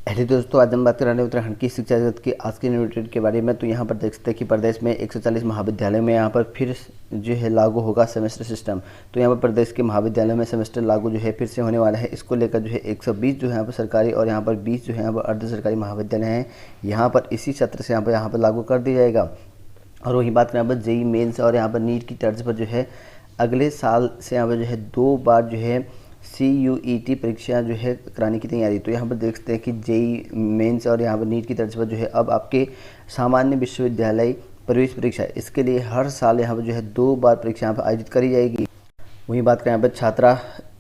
Hello दोस्तों, आज हम बात कर रहे हैं उत्तराखंड की शिक्षा जगत की आज के न्यूट्रेट के बारे में। तो यहाँ पर देख सकते हैं कि प्रदेश में 140 महाविद्यालयों में यहाँ पर फिर जो है लागू होगा सेमेस्टर सिस्टम। तो यहाँ पर प्रदेश के महाविद्यालयों में सेमेस्टर लागू जो है फिर से होने वाला है। इसको लेकर जो है 120 जो है यहाँ पर सरकारी और यहाँ पर 20 जो है यहाँ पर अर्ध सरकारी महाविद्यालय हैं, यहाँ पर इसी सत्र से यहाँ पर लागू कर दिया जाएगा। और वहीं बात करें यहाँ पर जेई मेन्स और यहाँ पर नीट की तर्ज पर जो है अगले साल से यहाँ पर जो है 2 बार जो है CUET परीक्षा जो है कराने की तैयारी। तो यहाँ पर देख सकते हैं कि जेई मेंस और यहाँ पर नीट की तर्ज पर जो है अब आपके सामान्य विश्वविद्यालय प्रवेश परीक्षा, इसके लिए हर साल यहाँ पर जो है 2 बार परीक्षा यहाँ पर आयोजित करी जाएगी। वहीं बात करें यहाँ पर छात्रा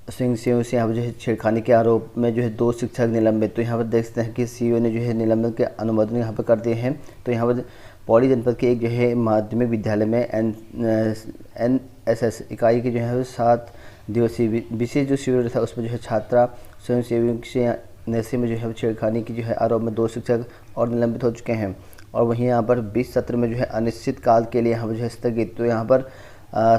संघ सीओ से यहाँ पर जो है छेड़खानी के आरोप में जो है 2 शिक्षक निलंबित। तो यहाँ पर देख सकते हैं कि सीओ ने जो है निलंबन के अनुमोदन यहाँ पर कर दिए हैं। तो यहाँ पर पौड़ी जनपद के एक जो है माध्यमिक विद्यालय में NSS इकाई की जो है 7 दिवसीय विशेष जो शिविर था उसमें जो है छात्रा स्वयं सेवक से नशे में जो है छेड़खानी की जो है आरोप में 2 शिक्षक और निलंबित हो चुके हैं। और वहीं यहाँ पर 20 सत्र में जो है अनिश्चित काल के लिए यहाँ पर जो है स्थगित। तो यहाँ पर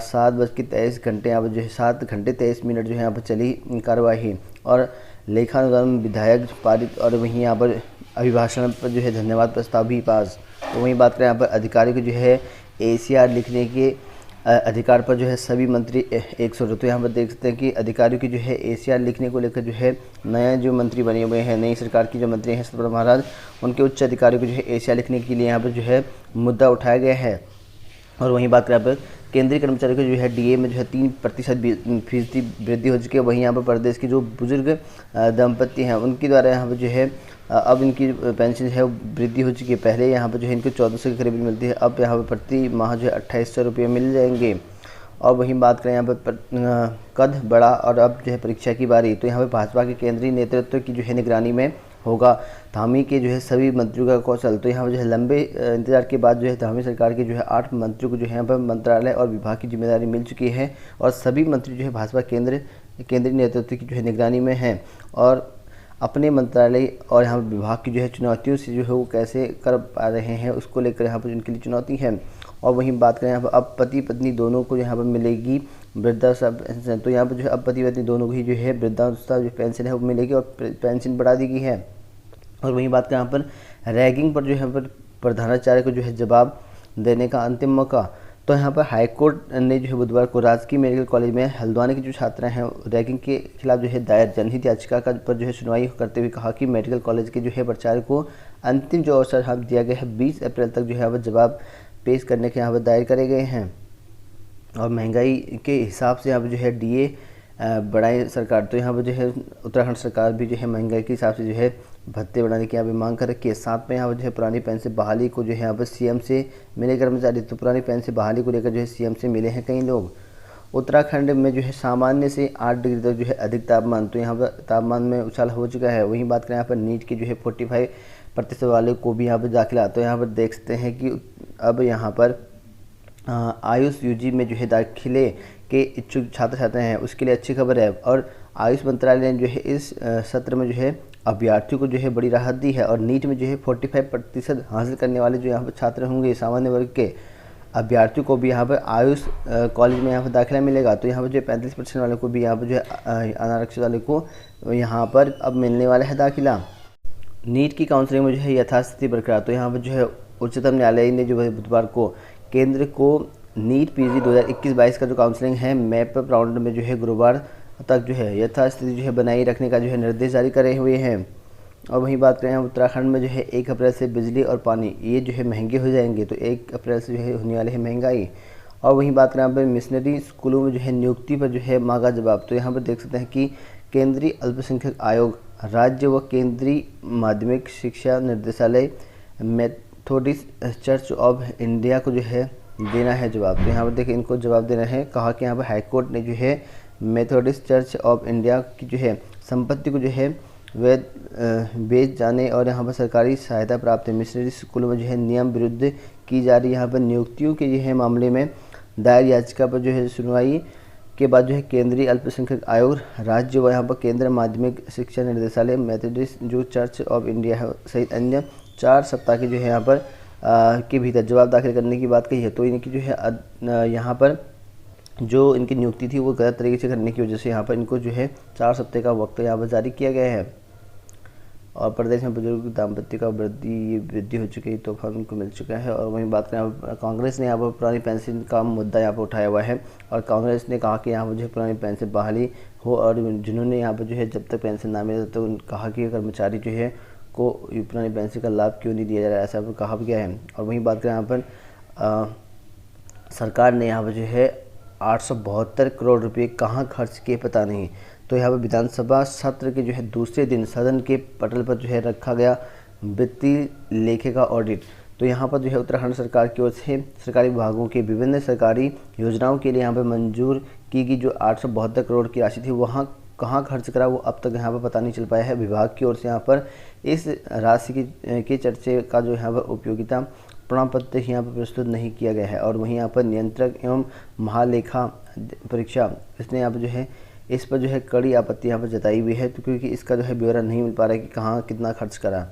7:23 यहाँ पर जो है 7 घंटे 23 मिनट जो है यहाँ पर चली कार्यवाही और लेखानुदान विधायक पारित। और वहीं यहाँ पर अभिभाषण पर जो है धन्यवाद प्रस्ताव भी पास। तो वहीं बात करें यहाँ पर अधिकारियों को जो है ACR लिखने के अधिकार पर जो है सभी मंत्री 100। तो यहाँ पर देख सकते हैं कि अधिकारियों की जो है ACR लिखने को लेकर जो है नए जो मंत्री बने हुए हैं, नई सरकार की जो मंत्री हैं सतपाल महाराज, उनके उच्च अधिकारियों को जो है ACR लिखने के लिए यहाँ पर जो है मुद्दा उठाया गया है। और वहीं बात करें यहाँ पर केंद्रीय कर्मचारियों को जो है DA में जो है 3% वृद्धि हो चुकी है। वहीं यहाँ पर प्रदेश के जो बुजुर्ग दंपति हैं उनके द्वारा यहाँ पर जो है अब इनकी पेंशन है वृद्धि हो चुकी है। पहले यहाँ पर जो है इनको 1400 के करीब मिलती है, अब यहाँ पर प्रति माह जो है 2800 रुपये मिल जाएंगे। और वहीं बात करें यहाँ पर कद बढ़ा और अब जो है परीक्षा की बारी। तो यहाँ पर भाजपा के केंद्रीय नेतृत्व की जो है निगरानी में होगा धामी के जो है सभी मंत्रियों का कौशल। तो यहाँ पर जो है लंबे इंतजार के बाद जो है धामी सरकार के जो है 8 मंत्रियों को जो है यहाँ पर मंत्रालय और विभाग की जिम्मेदारी मिल चुकी है और सभी मंत्री जो है भाजपा केंद्रीय नेतृत्व की जो है निगरानी में हैं और अपने मंत्रालय और यहाँ पर विभाग की जो है चुनौतियों से जो है वो कैसे कर पा रहे हैं उसको लेकर यहाँ पर उनके लिए चुनौती है। और वहीं बात करें यहाँ पर अब पति पत्नी दोनों को यहाँ पर मिलेगी वृद्धावस्था पेंशन। तो यहाँ पर जो है अब पति पत्नी दोनों को ही जो है वृद्धावस्था जो पेंशन है वो मिलेगी और पेंशन बढ़ा दी गई है। और वहीं बात करें यहाँ पर रैगिंग पर जो है पर प्रधानाचार्य को जो है जवाब देने का अंतिम मौका। तो यहाँ पर हाईकोर्ट ने जो है बुधवार को राजकीय मेडिकल कॉलेज में हल्द्वानी की जो छात्रा हैं रैगिंग के खिलाफ जो है दायर जनहित याचिका का पर जो है सुनवाई करते हुए कहा कि मेडिकल कॉलेज के जो है प्राचार्य को अंतिम जो अवसर यहाँ दिया गया है 20 अप्रैल तक जो है यहाँ पर जवाब पेश करने के यहाँ पर दायर करे गए हैं। और महंगाई के हिसाब से यहाँ पर जो है DA बढ़ाई सरकार। तो यहाँ पर जो है उत्तराखंड सरकार भी जो है महंगाई के हिसाब से जो है भत्ते बढ़ाने की यहाँ पर मांग कर रखी है। साथ में यहाँ पर जो है पुरानी पेंशन बहाली को जो है यहाँ पर CM से मिले कर्मचारी। तो पुरानी पेंशन बहाली को लेकर जो है CM से मिले हैं कई लोग। उत्तराखंड में जो है सामान्य से 8 डिग्री तक जो है अधिक तापमान। तो यहाँ पर तापमान में उछाल हो चुका है। वहीं बात करें यहाँ पर नीट की जो है 45% वाले को भी यहाँ पर दाखिला। तो यहाँ पर देख सकते हैं कि अब यहाँ पर आयुष UG में जो है दाखिले के इच्छुक छात्र छात्राएं हैं उसके लिए अच्छी खबर है। और आयुष मंत्रालय ने जो है इस सत्र में जो है अभ्यर्थियों को जो है बड़ी राहत दी है और नीट में जो है 45% हासिल करने वाले जो यहाँ पर छात्र होंगे सामान्य वर्ग के अभ्यर्थियों को भी यहाँ पर आयुष कॉलेज में यहाँ पर दाखिला मिलेगा। तो यहाँ पर जो 35% वाले को भी यहाँ पर जो है अनारक्षित वाले को यहाँ पर अब मिलने वाला है दाखिला। नीट की काउंसलिंग में जो है यथास्थिति बरकरार। तो यहाँ पर जो है उच्चतम न्यायालय ने जो है बुधवार को केंद्र को नीट PG 2021-22 का जो काउंसलिंग है मैप राउंड में जो है गुरुवार तक जो है यथास्थिति जो है बनाए रखने का जो है निर्देश जारी करे हुए हैं। और वहीं बात करें उत्तराखंड में जो है 1 अप्रैल से बिजली और पानी ये जो है महंगे हो जाएंगे। तो 1 अप्रैल से जो है होने वाले है महंगाई। और वहीं बात करें यहाँ पर मिशनरी स्कूलों में जो है नियुक्ति पर जो है मांगा जवाब। तो यहाँ पर देख सकते हैं कि केंद्रीय अल्पसंख्यक आयोग, राज्य व केंद्रीय माध्यमिक शिक्षा निर्देशालय मेथोडिस्ट चर्च ऑफ इंडिया को जो है देना है जवाब। तो यहाँ पर देखिए इनको जवाब देना है। कहा कि यहाँ पर हाईकोर्ट ने जो है मेथोडिस्ट चर्च ऑफ इंडिया की जो है संपत्ति को जो है बेच जाने और यहाँ पर सरकारी सहायता प्राप्त है मिशनरी स्कूलों में जो है नियम विरुद्ध की जा रही यहाँ पर नियुक्तियों के जो है मामले में दायर याचिका पर जो है सुनवाई के बाद जो है केंद्रीय अल्पसंख्यक आयोग, राज्य व यहाँ पर केंद्रीय माध्यमिक शिक्षा निर्देशालय मेथोडिस्ट जो चर्च ऑफ इंडिया है सहित अन्य 4 सप्ताह के जो है यहाँ पर के भीतर जवाब दाखिल करने की बात कही है। तो इनकी जो है यहाँ पर जो इनकी नियुक्ति थी वो गलत तरीके से करने की वजह से यहाँ पर इनको जो है 4 सप्ताह का वक्त यहाँ पर जारी किया गया है। और प्रदेश में बुजुर्ग दाम्पत्य का वृद्धि हो चुकी है, तोहफा उनको मिल चुका है। और वहीं बात करें, कांग्रेस ने यहाँ पर पुरानी पेंशन का मुद्दा यहाँ पर उठाया हुआ है और कांग्रेस ने कहा कि यहाँ पर जो है पुरानी पेंशन बहाली हो और जिन्होंने यहाँ पर जो है जब तक पेंशन ना मिले तो कहा कि कर्मचारी जो है को पुरानी पेंशन का लाभ क्यों नहीं दिया जा रहा है, ऐसा कहा गया है। और वहीं बात करें यहाँ पर सरकार ने यहाँ पर जो है 872 करोड़ रुपए कहाँ खर्च किए पता नहीं। तो यहाँ पर विधानसभा सत्र के जो है दूसरे दिन सदन के पटल पर जो है रखा गया वित्तीय लेखे का ऑडिट। तो यहाँ पर जो है उत्तराखंड सरकार की ओर से सरकारी विभागों के विभिन्न सरकारी योजनाओं के लिए यहाँ पर मंजूर की गई जो 872 करोड़ की राशि थी, वहाँ कहाँ खर्च करा वो अब तक यहाँ पर पता नहीं चल पाया है। विभाग की ओर से यहाँ पर इस राशि के चर्चे का जो यहाँ पर उपयोगिता प्रमाण पत्र यहाँ पर प्रस्तुत नहीं किया गया है। और वहीं यहाँ पर नियंत्रक एवं महालेखा परीक्षा इसने यहाँ पर जो है इस पर जो है कड़ी आपत्ति यहाँ पर जताई हुई है, तो क्योंकि इसका जो है ब्यौरा नहीं मिल पा रहा है कि कहाँ कितना खर्च करा।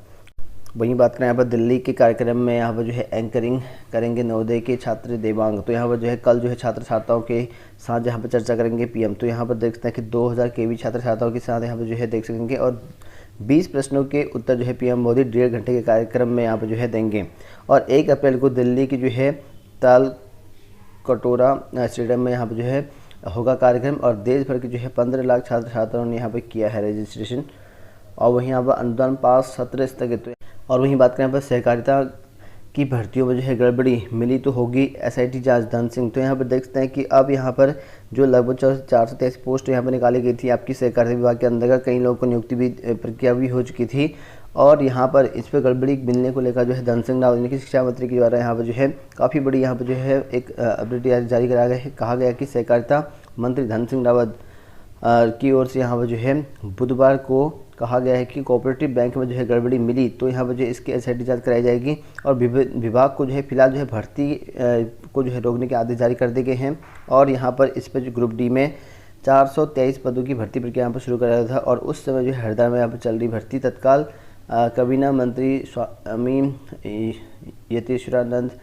वहीं बात करें यहाँ पर दिल्ली के कार्यक्रम में यहाँ पर जो है एंकरिंग करेंगे नवोदय के छात्र देवांग। तो यहाँ पर जो है कल जो है छात्र छात्राओं के साथ यहाँ पर चर्चा करेंगे पीएम। तो यहाँ पर देख सकते हैं कि 2000 केवी छात्र छात्राओं के साथ यहाँ पर जो है देख सकेंगे और 20 प्रश्नों के उत्तर जो है पीएम मोदी 1.5 घंटे के कार्यक्रम में यहाँ पर जो है देंगे। और 1 अप्रैल को दिल्ली की जो है तालकटोरा स्टेडियम में यहाँ पर जो है होगा कार्यक्रम और देश भर के जो है 15 लाख छात्र छात्राओं ने यहाँ पर किया है रजिस्ट्रेशन। और वहीं यहाँ पर अनुदान पास सत्र स्थगित। और वहीं बात करें यहाँ पर सहकारिता की भर्तियों में जो है गड़बड़ी मिली तो होगी एसआईटी जांच धन सिंह। तो यहाँ पर देख सकते हैं कि अब यहाँ पर जो लगभग 423 पोस्ट यहाँ पर निकाली गई थी आपकी सहकारिता विभाग के अंतर्गत, कई लोगों को नियुक्ति भी प्रक्रिया भी हो चुकी थी और यहाँ पर इस पर गड़बड़ी मिलने को लेकर जो है धन सिंह रावत की शिक्षा मंत्री के द्वारा यहाँ पर जो है काफ़ी बड़ी यहाँ पर जो है एक अपडेट जारी कराया गया है। कहा गया कि सहकारिता मंत्री धन सिंह रावत की ओर से यहाँ पर जो है बुधवार को कहा गया है कि कोऑपरेटिव बैंक में जो है गड़बड़ी मिली तो यहाँ पर जो इसकी एसआईटी जांच कराई जाएगी और विभाग को जो है फिलहाल जो है भर्ती को जो है रोकने के आदेश जारी कर दिए गए हैं। और यहाँ पर इस पर जो ग्रुप डी में 423 पदों की भर्ती प्रक्रिया यहाँ पर शुरू कराया था और उस समय जो है हरिद्वार में यहाँ पर चल रही भर्ती तत्काल कबीना मंत्री स्वामी यतीश्वरानंद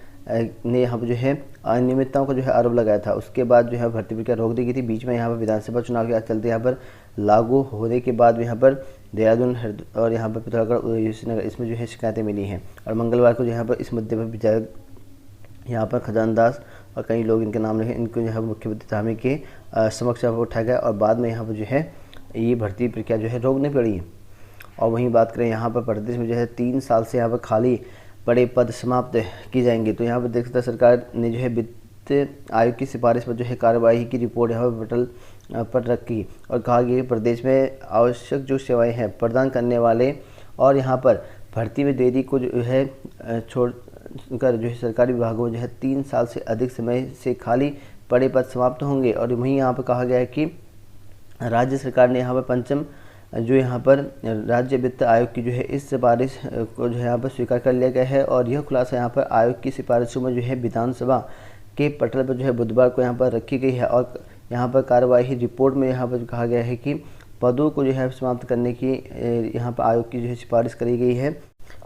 ने यहाँ पर जो है अनियमितताओं का जो है आरोप लगाया था। उसके बाद जो है भर्ती प्रक्रिया रोक दी गई थी। बीच में यहाँ पर विधानसभा चुनाव के चलते यहाँ पर लागू होने के बाद यहाँ पर देहरादून और यहाँ पर पिथौरागढ़ श्रीनगर इसमें जो है शिकायतें मिली हैं और मंगलवार को जो यहाँ पर इस मुद्दे पर विधायक यहाँ पर खजानदास और कई लोग इनके नाम रहे, इनको जो है मुख्यमंत्री धामी के समक्ष यहाँ पर उठाया गया और बाद में यहाँ पर जो है ये भर्ती प्रक्रिया जो है रोकनी पड़ी। और वहीं बात करें यहाँ पर प्रदेश में जो है 3 साल से यहाँ पर खाली बड़े पद समाप्त की जाएंगे। तो यहाँ पर देख सकते हैं सरकार ने जो है वित्त आयोग की सिफारिश पर जो है कार्यवाही की रिपोर्ट यहाँ पर पटल पर रखी और कहा गया कि प्रदेश में आवश्यक जो सेवाएं हैं प्रदान करने वाले और यहाँ पर भर्ती में देरी को जो है छोड़कर जो है सरकारी विभागों में जो है 3 साल से अधिक समय से खाली पड़े पद समाप्त होंगे। और वहीं यहाँ पर कहा गया है कि राज्य सरकार ने यहाँ पर पंचम जो यहाँ पर राज्य वित्त आयोग की जो है इस सिफारिश को जो है यहाँ पर स्वीकार कर लिया गया है और यह खुलासा यहाँ पर आयोग की सिफारिशों में जो है विधानसभा के पटल पर जो है बुधवार को यहाँ पर रखी गई है। और यहाँ पर कार्यवाही रिपोर्ट में यहाँ पर कहा गया है कि पदों को जो है समाप्त करने की यहाँ पर आयोग की जो है सिफारिश करी गई है।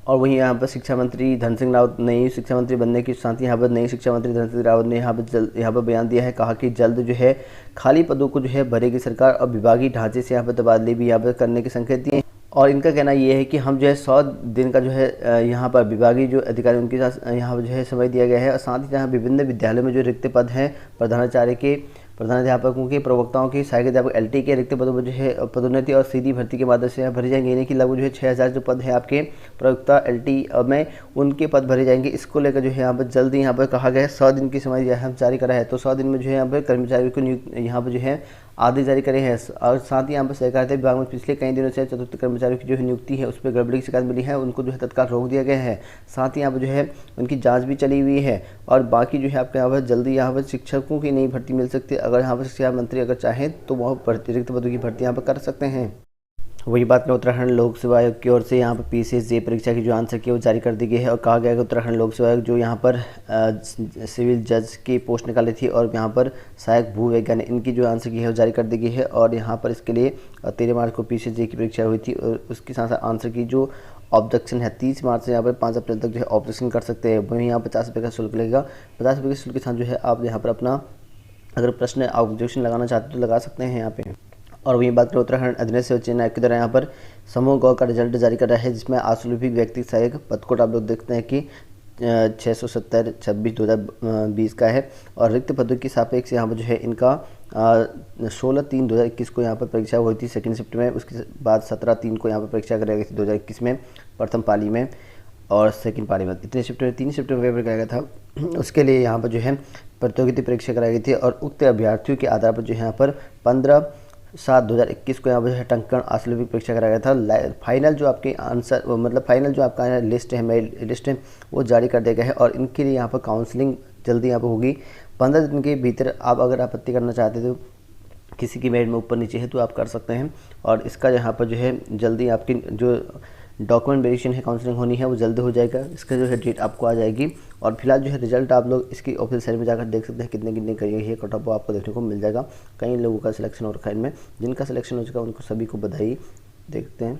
और वहीं यहाँ पर शिक्षा मंत्री धन सिंह रावत नई शिक्षा मंत्री बनने के साथ ही यहाँ पर नई शिक्षा मंत्री धन सिंह रावत ने यहाँ पर बयान दिया है। कहा कि जल्द जो है खाली पदों को जो है भरेगी सरकार और विभागीय ढांचे से यहाँ पर तबादले भी यहाँ पर करने के संकेत दिए। और इनका कहना ये है कि हम जो है 100 दिन का जो है यहाँ पर विभागीय जो अधिकारी उनके साथ यहाँ पर जो है समय दिया गया है और साथ ही यहाँ विभिन्न विद्यालयों में जो रिक्त पद हैं प्रधानाचार्य के प्रधानाध्यापकों के प्रवक्ताओं के सहायक अध्यापक एलटी के रिक्त पदों पर जो है पदोन्नति और सीधी भर्ती के माध्यम से भरे जाएंगे। यानी कि लगभग जो है 6000 जो पद है आपके प्रवक्ता एलटी में उनके पद भरे जाएंगे। इसको लेकर जो है यहाँ पर जल्दी यहाँ पर कहा गया है 100 दिन की समय हम जारी करा है तो 100 दिन में जो है यहाँ पर कर्मचारियों को नियुक्त यहाँ पर जो है आदेश जारी करे हैं। और साथ ही यहाँ पर सहकारिता विभाग में पिछले कई दिनों से चतुर्थ कर्मचारियों की जो है नियुक्ति है उस पर गड़बड़ी की शिकायत मिली है, उनको जो है तत्काल रोक दिया गया है। साथ ही यहाँ पर जो है उनकी जांच भी चली हुई है और बाकी जो है आपके यहाँ पर जल्दी यहाँ पर शिक्षकों की नई भर्ती मिल सकती है। अगर यहाँ पर शिक्षा मंत्री अगर चाहें तो वह रिक्त पदों की भर्ती यहाँ पर कर सकते हैं। वही बात में उत्तराखंड लोक सेवा आयोग की ओर से यहाँ पर पीसीएस परीक्षा की जो आंसर की वो जारी कर दी गई है और कहा गया कि उत्तराखंड लोक सेवा आयोग जो यहाँ पर सिविल जज की पोस्ट निकाली थी और यहाँ पर सहायक भू वैज्ञानिक इनकी जो आंसर की है वो जारी कर दी गई है। और यहाँ पर इसके लिए 13 मार्च को पीसीएस की परीक्षा हुई थी और उसके साथ साथ आंसर की जो ऑब्जेक्शन है 30 मार्च से यहाँ पर 5 अप्रैल तक जो है ऑब्जेक्शन कर सकते हैं। वहीं यहाँ 50 रुपये का शुल्क लगेगा। 50 रुपये के शुल्क के साथ जो है आप यहाँ पर अपना अगर प्रश्न ऑब्जेक्शन लगाना चाहते हो तो लगा सकते हैं यहाँ पे। और वहीं बात करें उत्तराखंड अधीनस्थ सेवा चयन आयोग के द्वारा यहाँ पर समूह ग का रिजल्ट जारी कर रहा है, जिसमें आशुलिपिक व्यक्ति सहायक पद कोड आप लोग देखते हैं कि 670/26/2020 का है। और रिक्त पदों की सापेक्ष यहाँ पर जो है इनका 16/3/2021 को यहाँ पर परीक्षा हुई थी सेकंड शिफ्ट में, उसके बाद 17/3 को यहाँ पर परीक्षा कराई गई थी 2021 में प्रथम पाली में, और सेकंड पाली में इतने शिफ्ट में 3 शिफ्ट में पेपर कराया गया था। उसके लिए यहाँ पर जो है प्रतियोगिता परीक्षा कराई गई थी और उक्त अभ्यर्थियों के आधार पर जो है यहाँ पर 15/7/2021 को यहाँ पर जो है टंकण आशुलिपिक परीक्षा कराया गया था। फाइनल जो आपके आंसर मतलब फाइनल जो आपका लिस्ट है, मेल लिस्ट है, वो जारी कर दिया गया है और इनके लिए यहाँ पर काउंसलिंग जल्दी यहाँ पर होगी। 15 दिन के भीतर आप अगर आपत्ति करना चाहते हो किसी की मेरिट में ऊपर नीचे है तो आप कर सकते हैं। और इसका यहाँ पर जो है जल्दी आपकी जो डॉक्यूमेंट वेरिफिकेशन है, काउंसलिंग होनी है, वो जल्दी हो जाएगा। इसका जो है डेट आपको आ जाएगी और फिलहाल जो है रिजल्ट आप लोग इसकी ऑफिशियल साइट में जाकर देख सकते हैं कितने कितने करिए है कट ऑफ, वो आपको देखने को मिल जाएगा। कई लोगों का सिलेक्शन हो रखा है इनमें, जिनका सिलेक्शन हो चुका है उनको सभी को बधाई। देखते हैं।